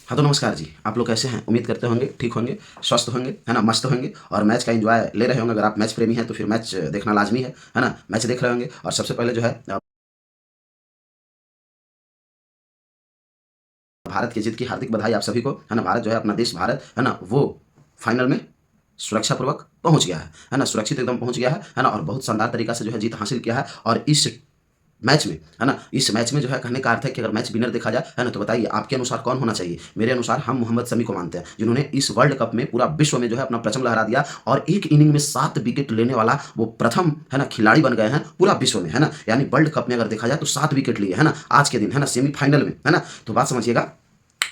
हाँ, तो नमस्कार जी। आप लोग कैसे हैं? उम्मीद करते होंगे ठीक होंगे, स्वस्थ होंगे, है ना? मस्त होंगे और मैच का एन्जॉय ले रहे होंगे। अगर आप मैच प्रेमी हैं तो फिर मैच देखना लाज़मी है ना? मैच देख रहे होंगे और सबसे पहले जो है भारत की जीत की हार्दिक बधाई आप सभी को, है ना? भारत जो है अपना देश भारत, है ना? वो फाइनल में सुरक्षापूर्वक पहुँच गया है ना? सुरक्षित एकदम पहुँच गया है ना? और बहुत शानदार तरीका से जो है जीत हासिल किया है और इस मैच में, है ना? इस मैच में जो है कहने का अर्थ है कि अगर मैच विनर देखा जाए, है ना? तो बताइए आपके अनुसार कौन होना चाहिए? मेरे अनुसार हम मोहम्मद शमी को मानते हैं, जिन्होंने इस वर्ल्ड कप में पूरा विश्व में जो है अपना परचम लहरा दिया और एक इनिंग में 7 विकेट लेने वाला वो प्रथम, है ना, खिलाड़ी बन गए हैं पूरा विश्व में, है ना? यानी वर्ल्ड कप में अगर देखा जाए तो 7 विकेट लिए, है ना? आज के दिन, है ना? सेमीफाइनल में, है ना? तो बात समझिएगा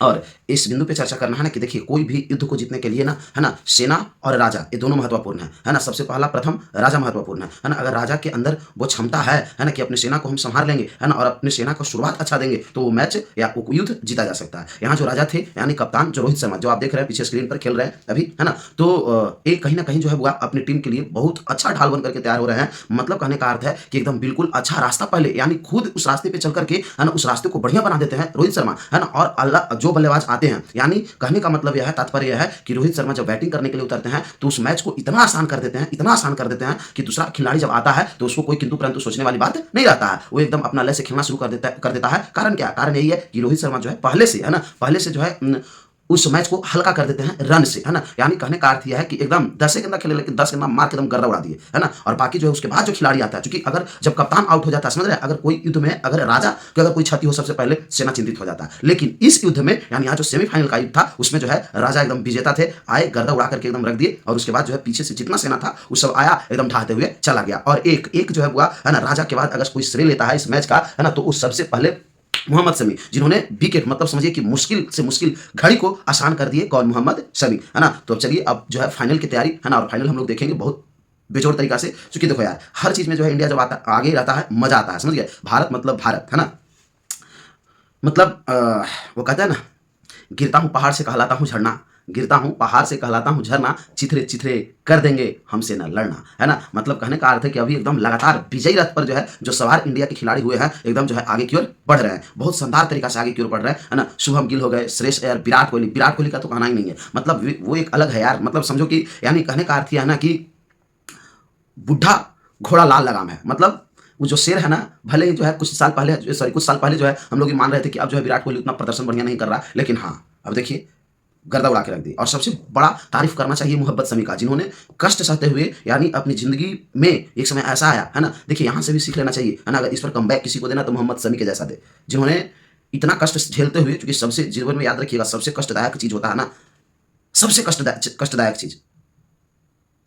और इस बिंदु पे चर्चा करना है ना कि देखिए कोई भी युद्ध को जीतने के लिए ना, है ना, सेना और राजा ये दोनों महत्वपूर्ण है ना? सबसे पहला प्रथम राजा महत्वपूर्ण है ना? अगर राजा के अंदर वो क्षमता है ना, कि अपनी सेना को हम संभाल लेंगे, है ना, और अपनी सेना को शुरुआत अच्छा देंगे तो वो मैच या वो युद्ध जीता जा सकता है। यहाँ जो राजा थे यानी कप्तान जो रोहित शर्मा जो आप देख रहे हैं पीछे स्क्रीन पर खेल रहे हैं अभी, है ना? तो एक कहीं ना कहीं जो है वो अपनी टीम के लिए बहुत अच्छा ढाल बन करके तैयार हो रहे हैं। मतलब कहने का अर्थ है कि एकदम बिल्कुल अच्छा रास्ता पहले यानी खुद उस रास्ते पे चल करके, है ना, उस रास्ते को बढ़िया बना देते हैं रोहित शर्मा, है ना? और अल्लाह जो बल्लेबाज आते हैं यानी कहने का मतलब यह है, तात्पर्य यह है कि रोहित शर्मा जब बैटिंग करने के लिए उतरते हैं तो उस मैच को इतना आसान कर देते हैं, इतना आसान कर देते हैं कि दूसरा खिलाड़ी जब आता है तो उसको कोई किंतु परंतु सोचने वाली बात नहीं रहता है। वो एकदम अपना लय से खेलना शुरू कर देता है। कारण क्या? कारण यही है कि रोहित शर्मा जो है पहले से, है ना, पहले से जो है उस मैच को हल्का कर देते हैं रन से, है ना? यानी कहने का अर्थ यह है कि एकदम 10 गेंदा खेले लेकिन 10 गेंदा मार के एकदम गर्दा उड़ा दिए, है ना? और बाकी जो है उसके बाद जो खिलाड़ी आता है, क्योंकि अगर जब कप्तान आउट हो जाता है, समझ रहे हैं, अगर कोई युद्ध में अगर राजा की अगर कोई क्षति हो सबसे पहले सेना चिंतित हो जाता है। लेकिन इस युद्ध में यानी यहाँ जो सेमीफाइनल का युद्ध था उसमें जो है राजा एकदम विजेता थे, आए गर्दा उड़ा करके एकदम रख दिए और उसके बाद जो है पीछे से जितना सेना था वो सब आया एकदम ढहाते हुए चला गया। और एक एक जो है हुआ, है ना, राजा के बाद अगर कोई श्रेय लेता है इस मैच का, है ना, तो उस सबसे पहले मोहम्मद शमी, जिन्होंने विकेट मतलब समझिए कि मुश्किल से मुश्किल घड़ी को आसान कर दिए। कौन? मोहम्मद शमी, है ना? तो अब चलिए अब जो है फाइनल की तैयारी, है ना, और फाइनल हम लोग देखेंगे बहुत बेजोड़ तरीका से, क्योंकि देखो यार हर चीज में जो है इंडिया जब आता आगे रहता है मजा आता है, समझ गए? भारत मतलब भारत, है ना? मतलब वो कहते हैं ना, गिरता हूँ पहाड़ से कहलाता हूँ झरना, गिरता हूँ पहाड़ से कहलाता हूँ झरना, चिथरे चिथरे कर देंगे हमसे न लड़ना, है ना? मतलब कहने का अर्थ है कि अभी एकदम लगातार विजयी रथ पर जो है जो सवार इंडिया के खिलाड़ी हुए हैं एकदम जो है आगे की ओर बढ़ रहे हैं, बहुत शानदार तरीका से आगे की ओर बढ़ रहे हैं, है ना? शुभम गिल हो गए, श्रेयस अय्यर, विराट कोहली का तो कहना ही नहीं है। मतलब वो एक अलग है यार। मतलब समझो कि यानी कहने का अर्थ यह है ना कि बुढ़ा घोड़ा लाल लगाम है। मतलब वो जो शेर है ना, भले ही जो है कुछ साल पहले जो है हम लोग ये मान रहे थे कि अब जो है विराट कोहली उतना प्रदर्शन बढ़िया नहीं कर रहा, लेकिन हाँ अब देखिए गर्दा उड़ा के रख दी। और सबसे बड़ा तारीफ करना चाहिए मोहब्बत शमी का, जिन्होंने कष्ट सहते हुए यानी अपनी जिंदगी में एक समय ऐसा आया, है ना, देखिए यहाँ से भी सीख लेना चाहिए, है ना? अगर इस पर कमबैक किसी को देना तो मोहम्मद शमी के जैसा दे, जिन्होंने इतना कष्ट झेलते हुए, क्योंकि सबसे जीवन में याद रखिएगा सबसे कष्टदायक चीज होता है ना, सबसे कष्टदायक चीज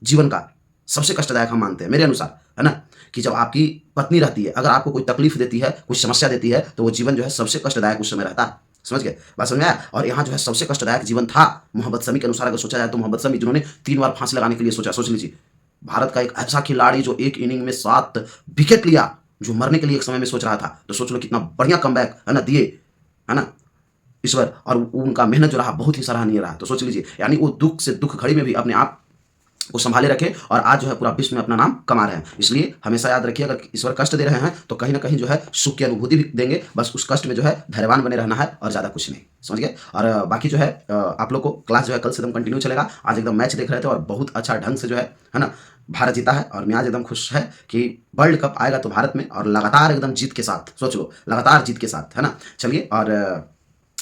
जीवन का सबसे कष्टदायक हम मानते हैं मेरे अनुसार, है ना, कि जब आपकी पत्नी रहती है, अगर आपको कोई तकलीफ देती है, कुछ समस्या देती है, तो वो जीवन जो है सबसे कष्टदायक उस समय रहता है। समझ गए? बात समझ में आया? और यहाँ जो है सबसे कष्टदायक जीवन था मोहम्मद शमी के अनुसार अगर सोचा जाए तो मोहम्मद शमी, जिन्होंने 3 बार फांसी लगाने के लिए सोचा। सोच लीजिए, भारत का एक ऐसा खिलाड़ी जो एक इनिंग में 7 विकेट लिया, जो मरने के लिए एक समय में सोच रहा था, तो सोच लो कितना बढ़िया कमबैक, है ना, दिए, है ना, ईश्वर। और उनका मेहनत जो रहा बहुत ही सराहनीय रहा। तो सोच लीजिए यानी वो दुख से दुख घड़ी में भी अपने आप को संभाले रखे और आज जो है पूरा विश्व में अपना नाम कमा रहे हैं। इसलिए हमेशा याद रखिए, अगर ईश्वर कष्ट दे रहे हैं तो कहीं ना कहीं जो है सुख की अनुभूति भी देंगे, बस उस कष्ट में जो है धैर्यवान बने रहना है और ज़्यादा कुछ नहीं। समझ गए? और बाकी जो है आप लोग को क्लास जो है कल से एकदम कंटिन्यू चलेगा। आज एकदम मैच देख रहे थे और बहुत अच्छा ढंग से जो है ना, भारत जीता है और मैं आज एकदम खुश है कि वर्ल्ड कप आएगा तो भारत में, और लगातार एकदम जीत के साथ, सोच लो लगातार जीत के साथ, है ना? चलिए, और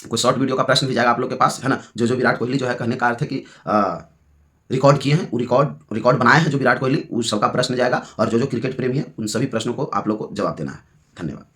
कोई शॉर्ट वीडियो का प्रश्न भी जाएगा आप लोग के पास, है ना, जो विराट कोहली जो है कहने का अर्थ है कि रिकॉर्ड किए हैं, वो रिकॉर्ड बनाए हैं जो विराट कोहली, उस सबका प्रश्न जाएगा और जो क्रिकेट प्रेमी है उन सभी प्रश्नों को आप लोग को जवाब देना है। धन्यवाद।